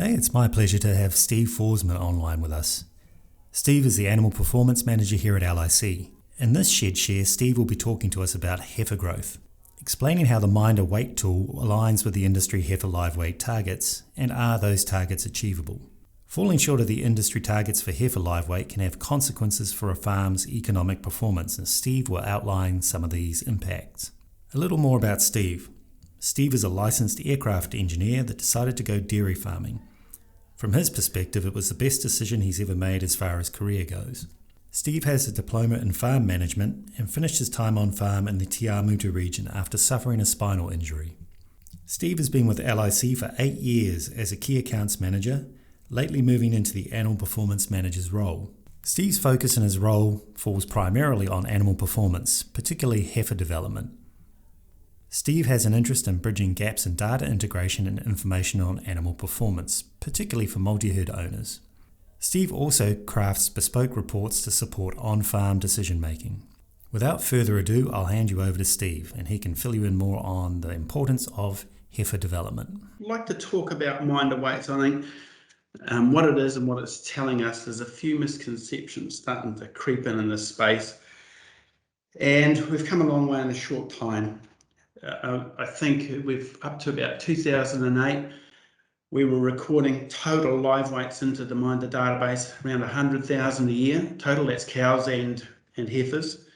Today it's my pleasure to have Steve Forsman online with us. Steve is the Animal Performance Manager here at LIC. In this shed share, Steve will be talking to us about heifer growth, explaining how the MINDA weight tool aligns with the industry heifer live weight targets, and are those targets achievable. Falling short of the industry targets for heifer live weight can have consequences for a farm's economic performance, and Steve will outline some of these impacts. A little more about Steve. Steve is a licensed aircraft engineer that decided to go dairy farming. From his perspective, it was the best decision he's ever made as far as career goes. Steve has a diploma in farm management and finished his time on farm in the Te Awamutu region after suffering a spinal injury. Steve has been with LIC for 8 years as a key accounts manager, lately moving into the animal performance manager's role. Steve's focus in his role falls primarily on animal performance, particularly heifer development. Steve has an interest in bridging gaps in data integration and information on animal performance, particularly for multi-herd owners. Steve also crafts bespoke reports to support on-farm decision-making. Without further ado, I'll hand you over to Steve, and he can fill you in more on the importance of heifer development. I'd like to talk about MINDA weights. I think what it is and what it's telling us is a few misconceptions starting to creep in this space, and we've come a long way in a short time. I think we've up to about 2008, we were recording total live weights into the MINDA database, around 100,000 a year total. That's cows and heifers,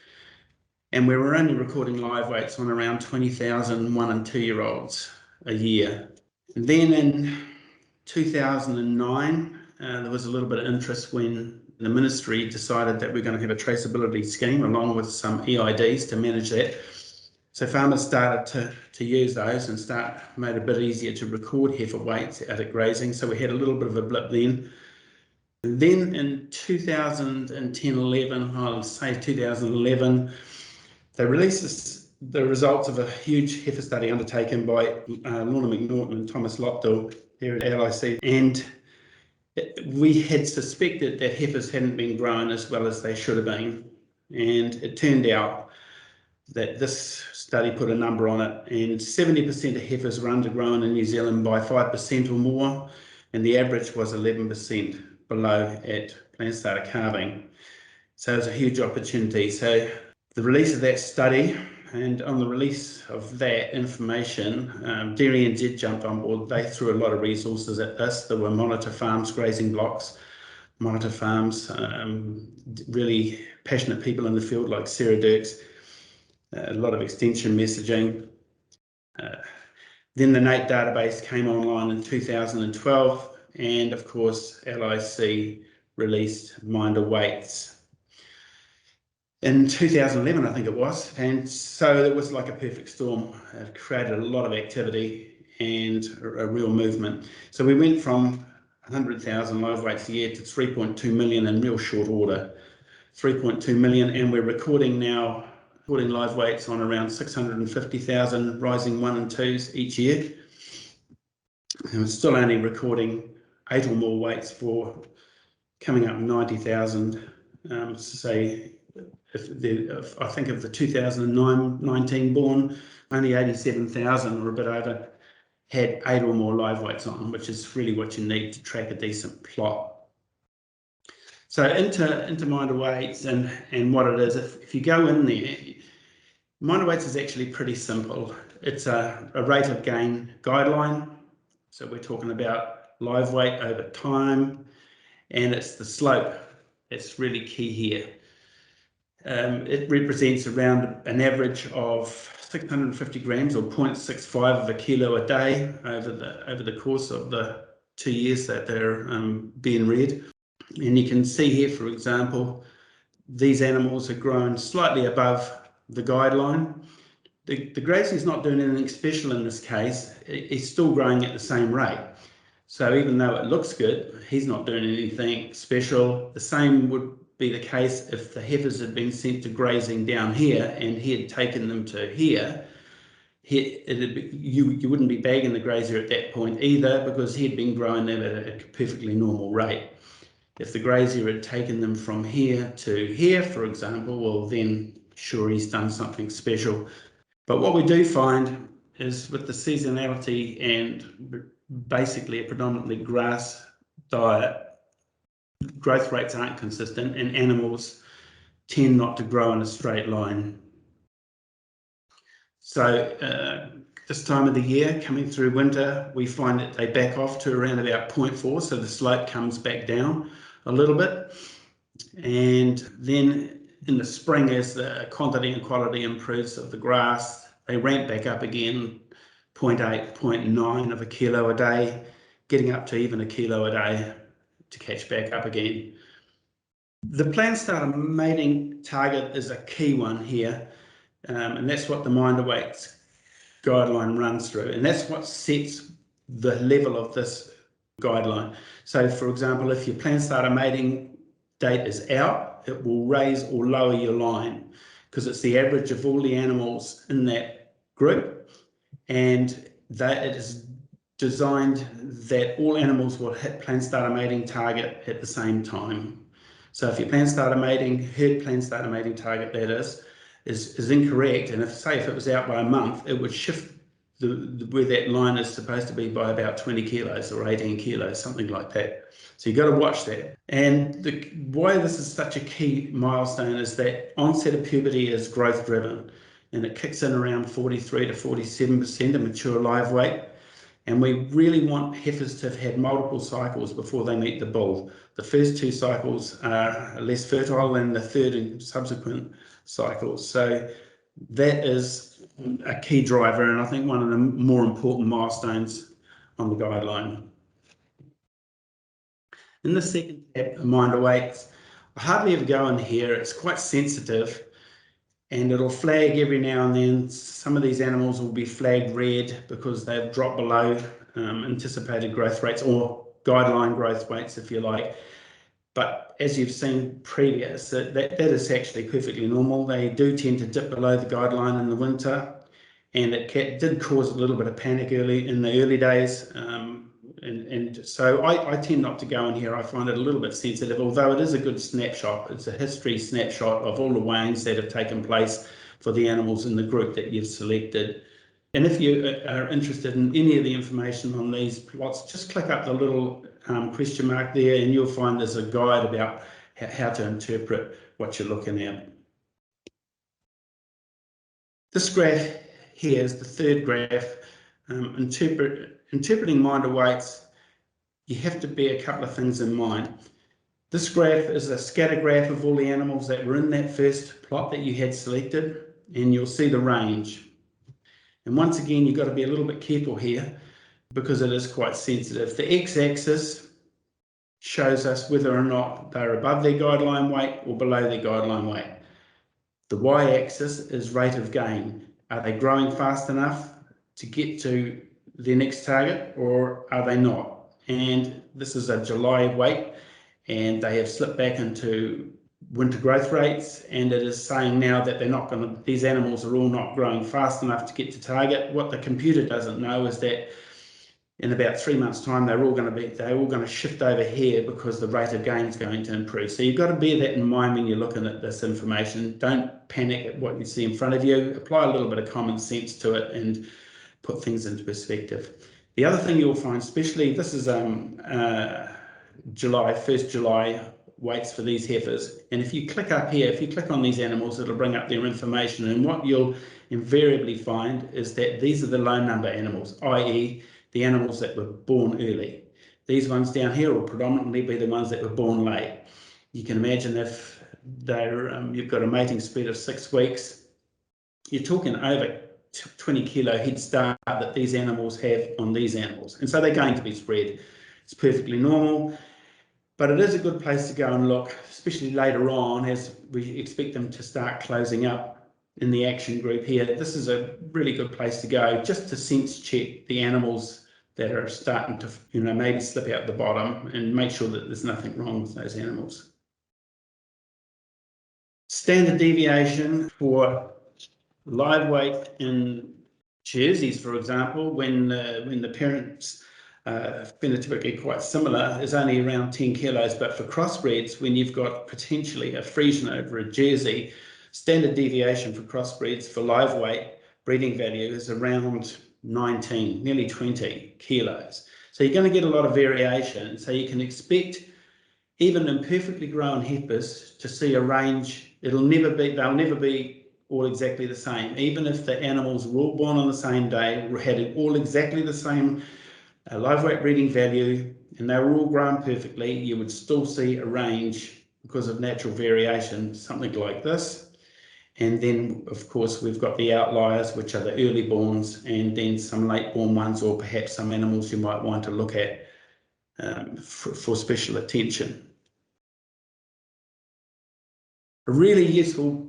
and we were only recording live weights on around 20,000 1 and 2 year olds a year. And then in 2009, there was a little bit of interest when the ministry decided that we're going to have a traceability scheme along with some EIDs to manage that. So farmers started to use those and made it a bit easier to record heifer weights out at grazing. So we had a little bit of a blip then. And then in 2010-11, I'll say 2011, they released the results of a huge heifer study undertaken by Lorna, Mcnaughton and Thomas Lopdell here at LIC. And we had suspected that heifers hadn't been grown as well as they should have been. And it turned out that this study put a number on it, and 70% of heifers were undergrown in New Zealand by 5% or more, and the average was 11% below at plant starter calving. So it was a huge opportunity. So the release of that study, and on the release of that information, Dairy NZ jumped on board. They threw a lot of resources at this. There were monitor farms, grazing blocks, monitor farms, really passionate people in the field like Sarah Dirks, a lot of extension messaging. Then the NATE database came online in 2012, and of course LIC released MINDA weights in 2011, I think it was. And so it was like a perfect storm. It created a lot of activity and a real movement. So we went from 100,000 live weights a year to 3.2 million in real short order. 3.2 million, and we're recording live weights on around 650,000 rising 1 and 2s each year. And we're still only recording 8 or more weights for coming up 90,000. Say, I think of the 2019 born, only 87,000 or a bit over had 8 or more live weights on them, which is really what you need to track a decent plot. So into MINDA weights and what it is, if you go in there, MINDA weights is actually pretty simple. It's a rate of gain guideline. So we're talking about live weight over time, and it's the slope. It's really key here. It represents around an average of 650 grams or 0.65 of a kilo a day over the course of the 2 years that they're being reared. And you can see here, for example, these animals are grown slightly above the guideline. The grazing is not doing anything special in this case. He's still growing at the same rate. So even though it looks good, he's not doing anything special. The same would be the case if the heifers had been sent to grazing down here and he had taken them to here. You wouldn't be bagging the grazer at that point either, because he had been growing them at a perfectly normal rate. If the grazier had taken them from here to here, for example, well then sure, he's done something special. But what we do find is with the seasonality and basically a predominantly grass diet, growth rates aren't consistent and animals tend not to grow in a straight line. So this time of the year, coming through winter, we find that they back off to around about 0.4, so the slope comes back down a little bit. And then in the spring, as the quantity and quality improves of the grass, they ramp back up again, 0.8, 0.9 of a kilo a day, getting up to even a kilo a day to catch back up again. The plant starter mating target is a key one here, and that's what the MINDA weights guideline runs through, and that's what sets the level of this guideline. So for example, if your plant starter mating date is out, it will raise or lower your line because it's the average of all the animals in that group, and that it is designed that all animals will hit plant starter mating target at the same time. So if your plant starter mating, herd plant starter mating target, that is incorrect, and if it was out by a month, it would shift where that line is supposed to be by about 20 kilos or 18 kilos, something like that. So you've got to watch that. And why this is such a key milestone is that onset of puberty is growth driven, and it kicks in around 43 to 47% of mature live weight. And we really want heifers to have had multiple cycles before they meet the bull. The first 2 cycles are less fertile than the third and subsequent cycles. So that is a key driver, and I think one of the more important milestones on the guideline. In the second tab, MINDA weights, I hardly ever go in here. It's quite sensitive, and it'll flag every now and then. Some of these animals will be flagged red because they've dropped below anticipated growth rates or guideline growth weights, if you like. But as you've seen previous, that is actually perfectly normal. They do tend to dip below the guideline in the winter, and it did cause a little bit of panic in the early days. And so I tend not to go in here. I find it a little bit sensitive, although it is a good snapshot. It's a history snapshot of all the weighings that have taken place for the animals in the group that you've selected. And if you are interested in any of the information on these plots, just click up the little question mark there, and you'll find there's a guide about how to interpret what you're looking at. This graph here is the third graph. Interpreting MINDA weights, you have to bear a couple of things in mind. This graph is a scatter graph of all the animals that were in that first plot that you had selected, and you'll see the range. And once again, you've got to be a little bit careful here because it is quite sensitive. The x-axis shows us whether or not they're above their guideline weight or below their guideline weight. The y-axis is rate of gain. Are they growing fast enough to get to their next target, or are they not? And this is a July weight, and they have slipped back into winter growth rates, and it is saying now that they're not going to, these animals are all not growing fast enough to get to target. What the computer doesn't know is that in about 3 months' time, they're all going to shift over here because the rate of gain is going to improve. So you've got to bear that in mind when you're looking at this information. Don't panic at what you see in front of you. Apply a little bit of common sense to it and put things into perspective. The other thing you'll find, especially, this is July, 1st July weights for these heifers. And if you click up here, if you click on these animals, it'll bring up their information. And what you'll invariably find is that these are the low number animals, i.e. the animals that were born early. These ones down here will predominantly be the ones that were born late. You can imagine if you've got a mating speed of 6 weeks, you're talking over 20 kilo head start that these animals have on these animals. And so they're going to be spread. It's perfectly normal, but it is a good place to go and look, especially later on as we expect them to start closing up in the action group here. This is a really good place to go just to sense check the animals that are starting to, maybe slip out the bottom, and make sure that there's nothing wrong with those animals. Standard deviation for live weight in Jerseys, for example, when the parents phenotypically quite similar, is only around 10 kilos. But for crossbreds, when you've got potentially a Friesian over a Jersey, standard deviation for crossbreds for live weight breeding value is around 19, nearly 20 kilos. So you're going to get a lot of variation. So you can expect, even in perfectly grown heifers, to see a range. They'll never be all exactly the same. Even if the animals were all born on the same day, had all exactly the same live weight breeding value, and they were all grown perfectly, you would still see a range because of natural variation, something like this. And then, of course, we've got the outliers, which are the early borns, and then some late born ones, or perhaps some animals you might want to look at for special attention. A really useful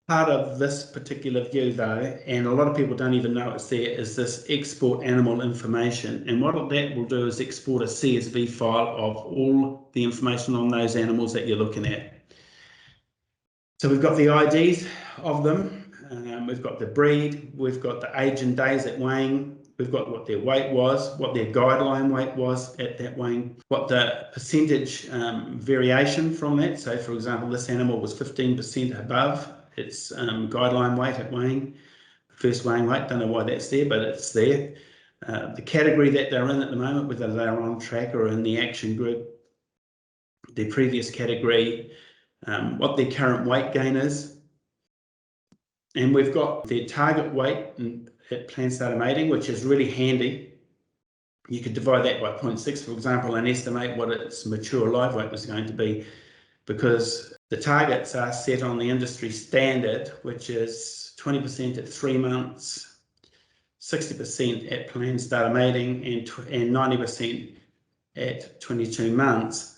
part of this particular view, though, and a lot of people don't even know it's there, is this export animal information. And what that will do is export a CSV file of all the information on those animals that you're looking at. So we've got the IDs of them, we've got the breed, we've got the age and days at weighing, we've got what their weight was, what their guideline weight was at that weighing, what the percentage variation from that. So for example, this animal was 15% above its guideline weight at weighing, first weighing weight, don't know why that's there, but it's there. The category that they're in at the moment, whether they're on track or in the action group, their previous category, what their current weight gain is. And we've got their target weight at plan starter mating, which is really handy. You could divide that by 0.6, for example, and estimate what its mature live weight was going to be, because the targets are set on the industry standard, which is 20% at 3 months, 60% at plan starter mating, and 90% at 22 months.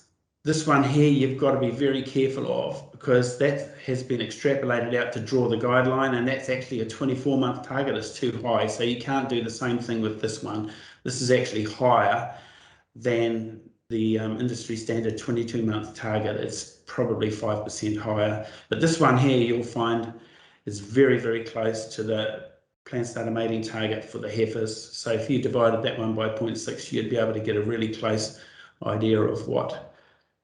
This one here you've got to be very careful of, because that has been extrapolated out to draw the guideline, and that's actually a 24-month target. It's too high, so you can't do the same thing with this one. This is actually higher than the industry standard 22-month target. It's probably 5% higher, but this one here you'll find is very, very close to the plan starter mating target for the heifers. So if you divided that one by 0.6, you'd be able to get a really close idea of what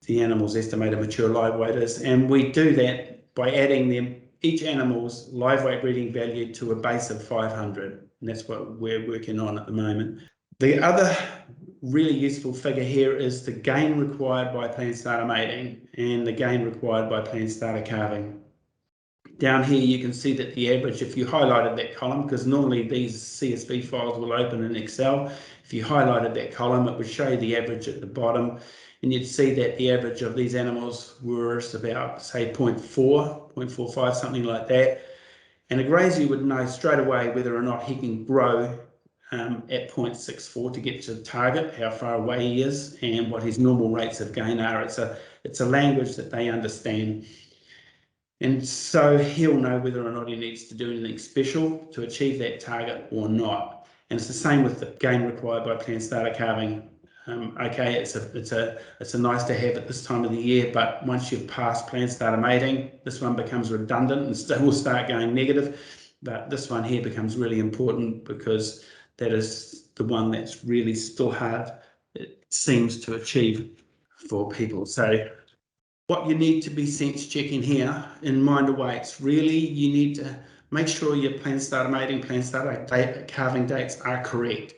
the animal's estimated mature live weight is. And we do that by adding each animal's live weight breeding value to a base of 500. And that's what we're working on at the moment. The other really useful figure here is the gain required by plan starter mating and the gain required by plan starter calving. Down here you can see that the average, if you highlighted that column, because normally these CSV files will open in Excel, if you highlighted that column it would show you the average at the bottom, and you'd see that the average of these animals was about, say, 0.4, 0.45, something like that. And a grazier would know straight away whether or not he can grow at 0.64 to get to target, how far away he is, and what his normal rates of gain are. It's a language that they understand. And so he'll know whether or not he needs to do anything special to achieve that target or not. And it's the same with the gain required by plan starter calving. Okay, it's a nice to have at this time of the year, but once you've passed plan starter mating, this one becomes redundant and will start going negative. But this one here becomes really important, because that is the one that's really still hard, it seems, to achieve for people. So what you need to be sense checking here in MINDA weights, really you need to make sure your plan starter mating, plan starter calving dates are correct.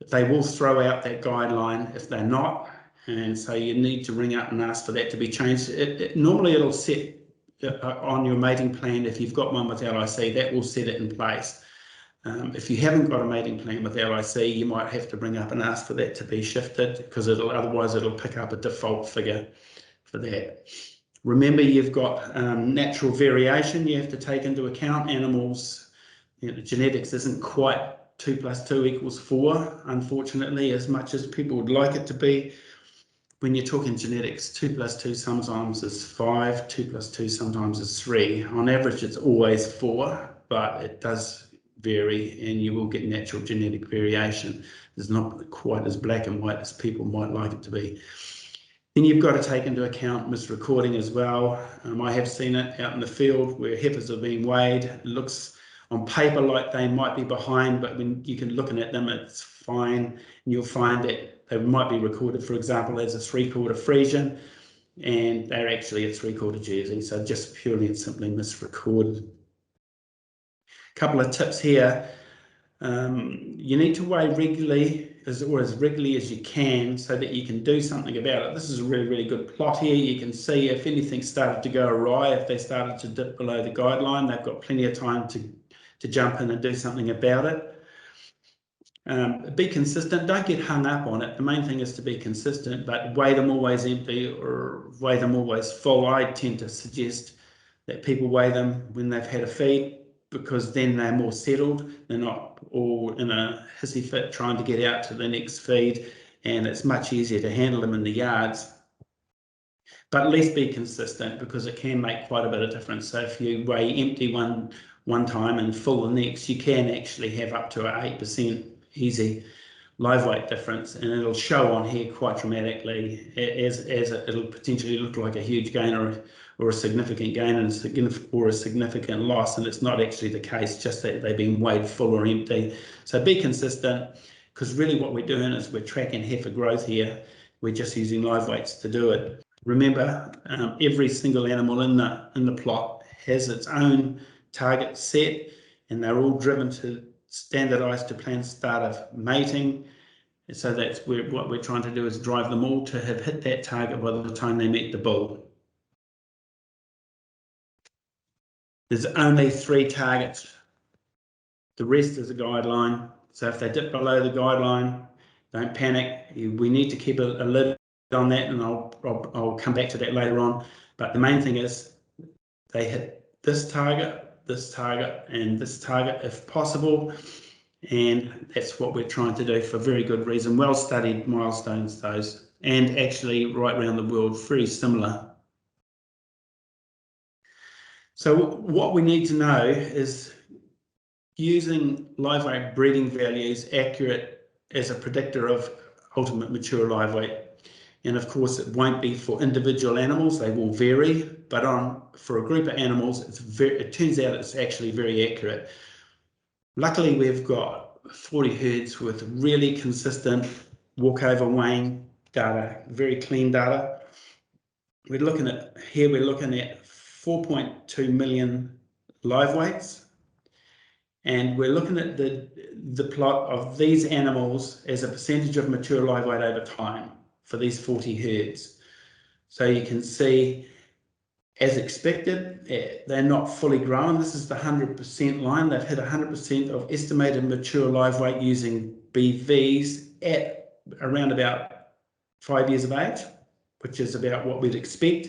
They will throw out that guideline if they're not, and so you need to ring up and ask for that to be changed. Normally it'll set on your mating plan, if you've got one with LIC, that will set it in place. If you haven't got a mating plan with LIC, you might have to bring up and ask for that to be shifted, because otherwise it'll pick up a default figure for that. Remember, you've got natural variation you have to take into account. Animals, genetics isn't quite 2 + 2 = 4, unfortunately, as much as people would like it to be. When you're talking genetics, 2 + 2 sometimes is 5, 2 + 2 sometimes is 3. On average, it's always 4, but it does vary, and you will get natural genetic variation. It's not quite as black and white as people might like it to be. Then you've got to take into account misrecording as well. I have seen it out in the field where heifers are being weighed. It looks on paper like they might be behind, but when you can looking at them, it's fine. And you'll find that they might be recorded, for example, as a 3/4 Friesian, and they're actually a 3/4 Jersey. So just purely and simply misrecorded. A couple of tips here. You need to weigh regularly as regularly as you can so that you can do something about it. This is a really, really good plot here. You can see if anything started to go awry, if they started to dip below the guideline, they've got plenty of time to jump in and do something about it. Be consistent, don't get hung up on it. The main thing is to be consistent, but weigh them always empty or weigh them always full. I tend to suggest that people weigh them when they've had a feed, because then they're more settled. They're not all in a hissy fit trying to get out to the next feed, and it's much easier to handle them in the yards. But at least be consistent, because it can make quite a bit of difference. So if you weigh empty one time and full the next, you can actually have up to an 8% easy live weight difference, and it'll show on here quite dramatically as it'll potentially look like a huge gain or a significant gain or a significant loss, and it's not actually the case, just that they've been weighed full or empty. So be consistent, because really what we're doing is we're tracking heifer growth here. We're just using live weights to do it. Remember, every single animal in the plot has its own target set, and they're all driven to standardized to plan start of mating. So that's what we're trying to do, is drive them all to have hit that target by the time they meet the bull. There's only 3 targets. The rest is a guideline. So if they dip below the guideline, don't panic. We need to keep a lid on that, and I'll come back to that later on. But the main thing is they hit this target, and this target if possible, and that's what we're trying to do for very good reason. Well studied milestones those, and actually right around the world very similar. So what we need to know is using live weight breeding values accurate as a predictor of ultimate mature live weight. And of course, it won't be for individual animals, they will vary, but for a group of animals, it turns out it's actually very accurate. Luckily, we've got 40 herds with really consistent walkover weighing data, very clean data. We're looking at 4.2 million live weights, and we're looking at the plot of these animals as a percentage of mature live weight over time for these 40 herds. So you can see, as expected, they're not fully grown. This is the 100% line. They've hit 100% of estimated mature live weight using BVs at around about 5 years of age, which is about what we'd expect.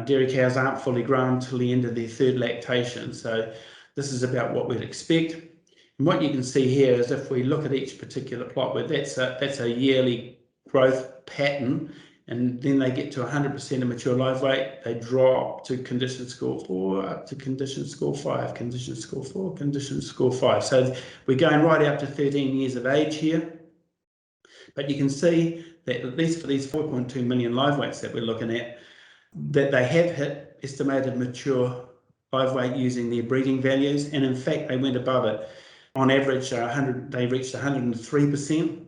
Dairy cows aren't fully grown until the end of their 3rd lactation, so this is about what we'd expect. And what you can see here is, if we look at each particular plot, where that's a yearly growth pattern, and then they get to 100% of mature live weight, they drop to condition score 4, up to condition score 5, condition score 4, condition score 5. So we're going right out to 13 years of age here. But you can see that at least for these 4.2 million live weights that we're looking at, that they have hit estimated mature live weight using their breeding values, and in fact they went above it. On average, they reached 103%.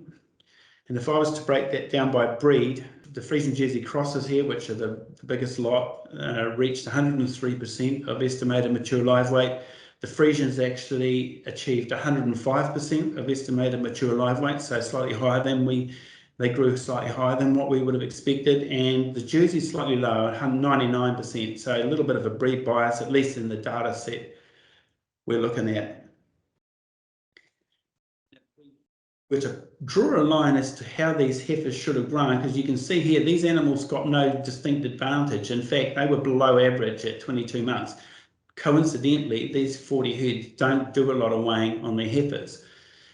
And if I was to break that down by breed, the Friesian Jersey crosses here, which are the biggest lot, reached 103% of estimated mature live weight. The Friesians actually achieved 105% of estimated mature live weight, so slightly higher than they grew slightly higher than what we would have expected. And the Jersey slightly lower, 99%. So a little bit of a breed bias, at least in the data set we're looking at. We're to draw a line as to how these heifers should have grown, because you can see here these animals got no distinct advantage. In fact, they were below average at 22 months. Coincidentally, these 40 herds don't do a lot of weighing on their heifers,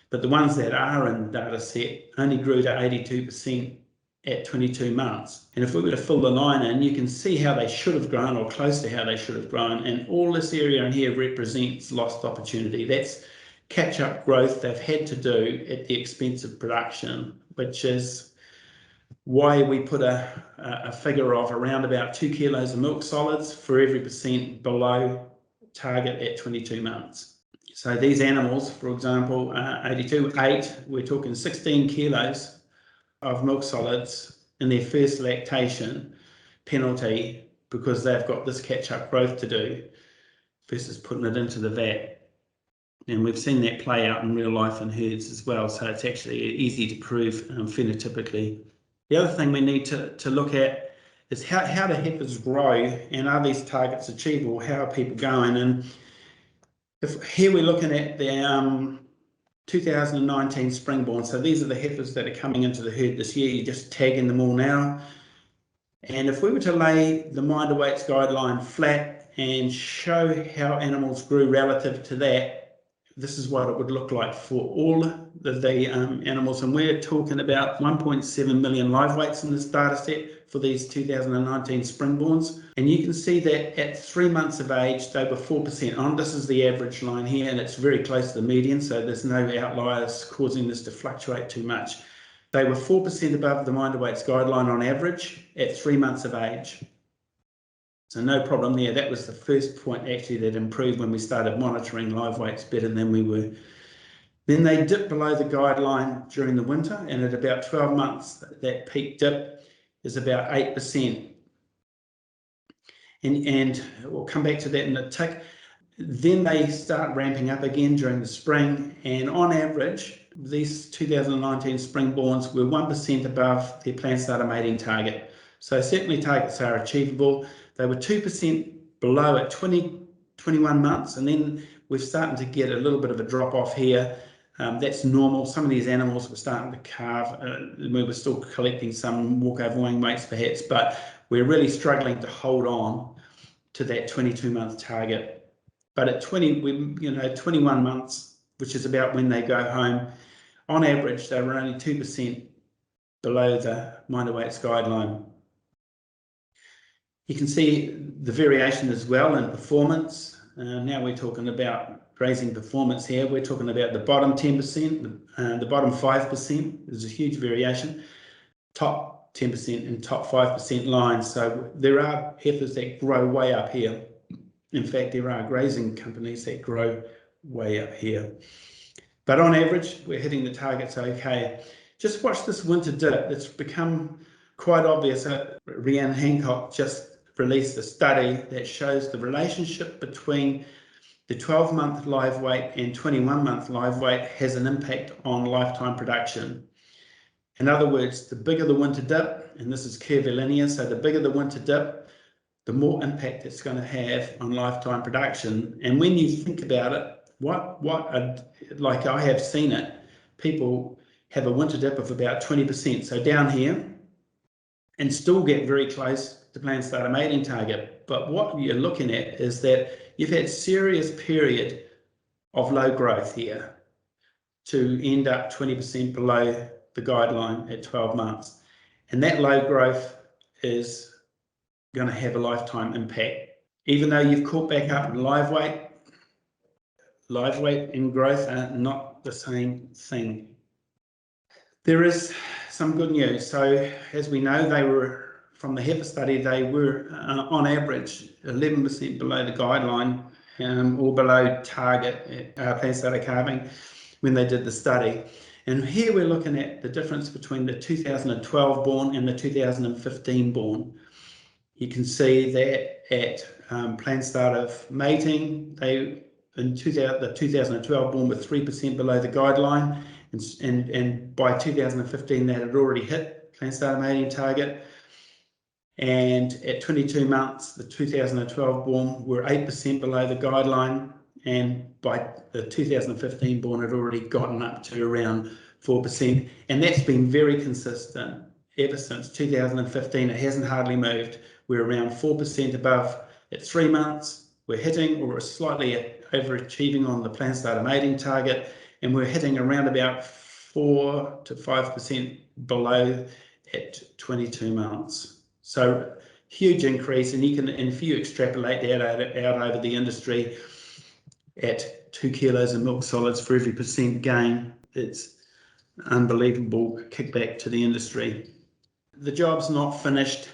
but the ones that are in the data set only grew to 82% at 22 months. And if we were to fill the line in, you can see how they should have grown, or close to how they should have grown, and all this area in here represents lost opportunity. That's catch-up growth they've had to do at the expense of production, which is why we put a figure of around about 2 kilos of milk solids for every percent below target at 22 months. So these animals, for example, 82.8, we're talking 16 kilos of milk solids in their first lactation penalty, because they've got this catch-up growth to do versus putting it into the vat. And we've seen that play out in real life in herds as well. So it's actually easy to prove phenotypically. The other thing we need to look at is how do heifers grow, and are these targets achievable? How are people going? And if here we're looking at the 2019 springborn. So these are the heifers that are coming into the herd this year. You're just tagging them all now. And if we were to lay the MINDA weights guideline flat and show how animals grew relative to that, this is what it would look like for all the animals. And we're talking about 1.7 million live weights in this data set for these 2019 springborns. And you can see that at 3 months of age, they were 4% on. This is the average line here, and it's very close to the median, so there's no outliers causing this to fluctuate too much. They were 4% above the MINDA weights guideline on average at 3 months of age. So no problem there. That was the first point actually that improved when we started monitoring live weights better than we were. Then they dipped below the guideline during the winter, and at about 12 months, that peak dip is about 8%. And we'll come back to that in a tick. Then they start ramping up again during the spring, and on average, these 2019 springborns were 1% above their plant starter mating target. So certainly targets are achievable. They were 2% below at 21 months, and then we're starting to get a little bit of a drop off here. That's normal. Some of these animals were starting to calve. We were still collecting some walkover weaning weights perhaps, but we're really struggling to hold on to that 22-month target. But at 21 months, which is about when they go home, on average, they were only 2% below the MINDA weights guideline. You can see the variation as well in performance. Now we're talking about grazing performance here. We're talking about the bottom 10%, the bottom 5%. There's a huge variation. Top 10% and top 5% lines. So there are heifers that grow way up here. In fact, there are grazing companies that grow way up here. But on average, we're hitting the targets okay. Just watch this winter dip. It's become quite obvious. Rhiannon Handcock just released a study that shows the relationship between the 12-month live weight and 21-month live weight has an impact on lifetime production. In other words, the bigger the winter dip, and this is curvilinear, so the bigger the winter dip, the more impact it's going to have on lifetime production. And when you think about it, like I have seen it, people have a winter dip of about 20%, so down here, and still get very close to plant starter mating target. But what you're looking at is that you've had serious period of low growth here to end up 20% below the guideline at 12 months. And that low growth is going to have a lifetime impact. Even though you've caught back up in live weight and growth are not the same thing. There is some good news. So as we know, they were, from the heifer study, they were on average 11% below the guideline or below target plant starter calving when they did the study. And here we're looking at the difference between the 2012 born and the 2015 born. You can see that at plant starter mating, the 2012 born were 3% below the guideline, and by 2015 that had already hit plant starter mating target. And at 22 months, the 2012 born were 8% below the guideline, and by the 2015 born had already gotten up to around 4%. And that's been very consistent ever since 2015. It hasn't hardly moved. We're around 4% above at 3 months. We're hitting or slightly overachieving on the plant starter mating target, and we're hitting around about 4 to 5% below at 22 months. So huge increase, and if you extrapolate that out over the industry at 2 kilos of milk solids for every % gain, it's unbelievable kickback to the industry. The job's not finished.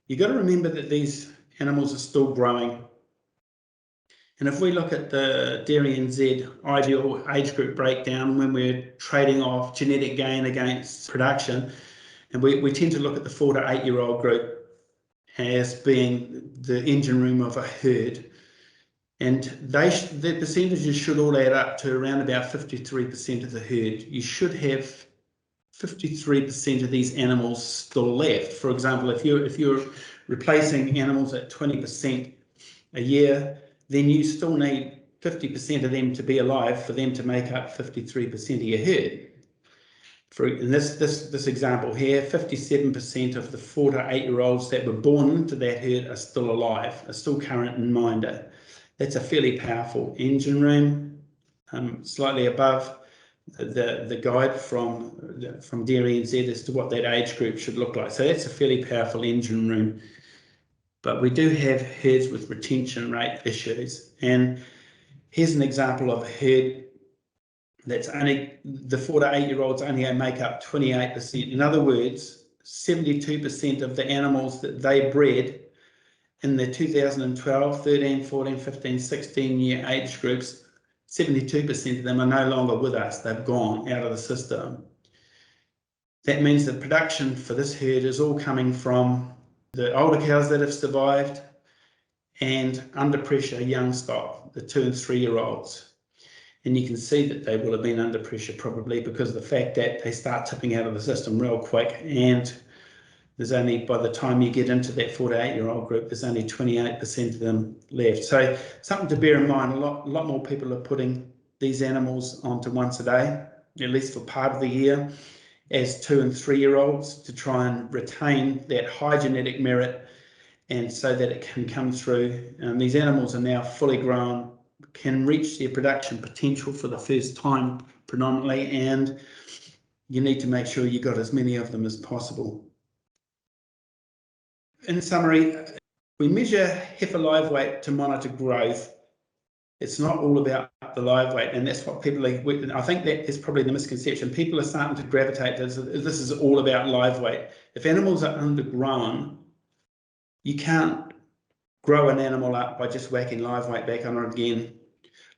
You've got to remember that these animals are still growing. And if we look at the Dairy NZ ideal age group breakdown, when we're trading off genetic gain against production, and we tend to look at the 4 to 8 year old group as being the engine room of a herd. And the percentages should all add up to around about 53% of the herd. You should have 53% of these animals still left. For example, if you're replacing animals at 20% a year, then you still need 50% of them to be alive for them to make up 53% of your herd. In this example here, 57% of the 4 to 8-year-olds that were born into that herd are still alive, are still current in MINDA. That's a fairly powerful engine room, slightly above the guide from Dairy NZ as to what that age group should look like. So that's a fairly powerful engine room. But we do have herds with retention rate issues. And here's an example of a herd that's only, the 4 to 8-year-olds only make up 28%. In other words, 72% of the animals that they bred in the 2012, 13, 14, 15, 16 year age groups, 72% of them are no longer with us. They've gone out of the system. That means that production for this herd is all coming from the older cows that have survived and under pressure young stock, the 2 and 3-year-olds. And you can see that they will have been under pressure probably because of the fact that they start tipping out of the system real quick, and there's only, by the time you get into that 4 to 8-year-old group, there's only 28% of them left. So something to bear in mind, a lot more people are putting these animals onto once a day, at least for part of the year, as 2 and 3-year-olds to try and retain that high genetic merit, and so that it can come through. These animals are now fully grown, can reach their production potential for the first time predominantly, and you need to make sure you got as many of them as possible. In summary, we measure heifer live weight to monitor growth. It's not all about the live weight, and that's what people are, I think that is probably the misconception. People are starting to gravitate to this is all about live weight. If animals are undergrown, you can't grow an animal up by just whacking live weight back on it again.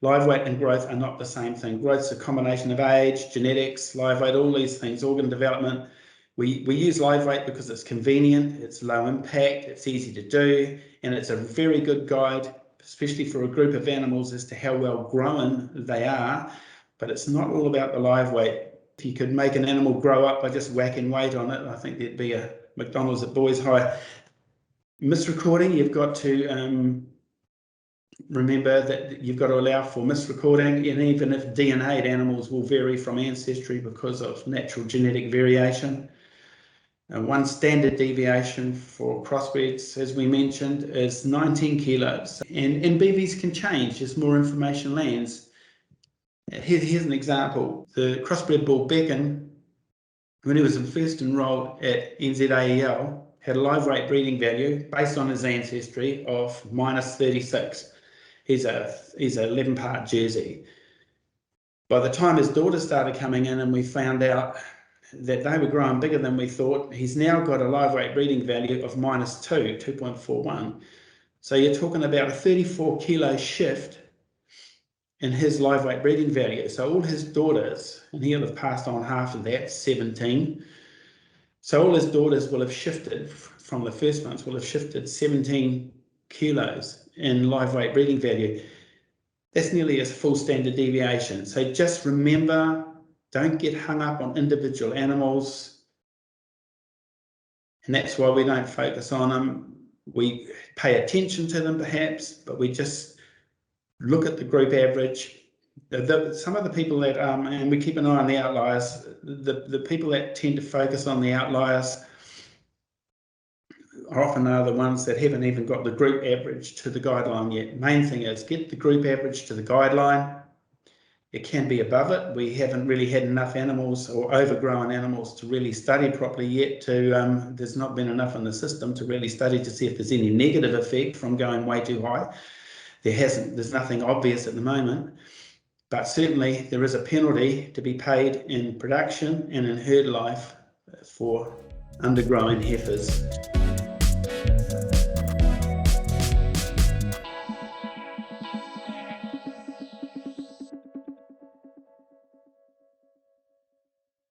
Live weight and growth are not the same thing. Growth's a combination of age, genetics, live weight, all these things, organ development. We use live weight because it's convenient, it's low impact, it's easy to do, and it's a very good guide, especially for a group of animals, as to how well grown they are. But it's not all about the live weight. If you could make an animal grow up by just whacking weight on it, I think there'd be a McDonald's at Boys High. Misrecording, you've got to remember that you've got to allow for misrecording, and even if DNA'd animals will vary from ancestry because of natural genetic variation. One standard deviation for crossbreds, as we mentioned, is 19 kilos, and BVs can change as more information lands. Here's an example. The crossbred bull Beacon, when he was first enrolled at NZAEL, had a live weight breeding value based on his ancestry of -36. He's a 11-part Jersey. By the time his daughters started coming in and we found out that they were growing bigger than we thought, he's now got a live weight breeding value of -2.41. So you're talking about a 34 kilo shift in his live weight breeding value. So all his daughters, and he'll have passed on half of that, 17. So all his daughters will have shifted from the first ones, will have shifted 17 kilos in live weight breeding value. That's nearly a full standard deviation. So just remember, don't get hung up on individual animals. And that's why we don't focus on them. We pay attention to them perhaps, but we just look at the group average. Some of the people that, and we keep an eye on the outliers, the people that tend to focus on the outliers often are the ones that haven't even got the group average to the guideline yet. Main thing is get the group average to the guideline. It can be above it. We haven't really had enough animals or overgrown animals to really study properly yet. There's not been enough in the system to really study to see if there's any negative effect from going way too high. There's nothing obvious at the moment, but certainly there is a penalty to be paid in production and in herd life for undergrowing heifers.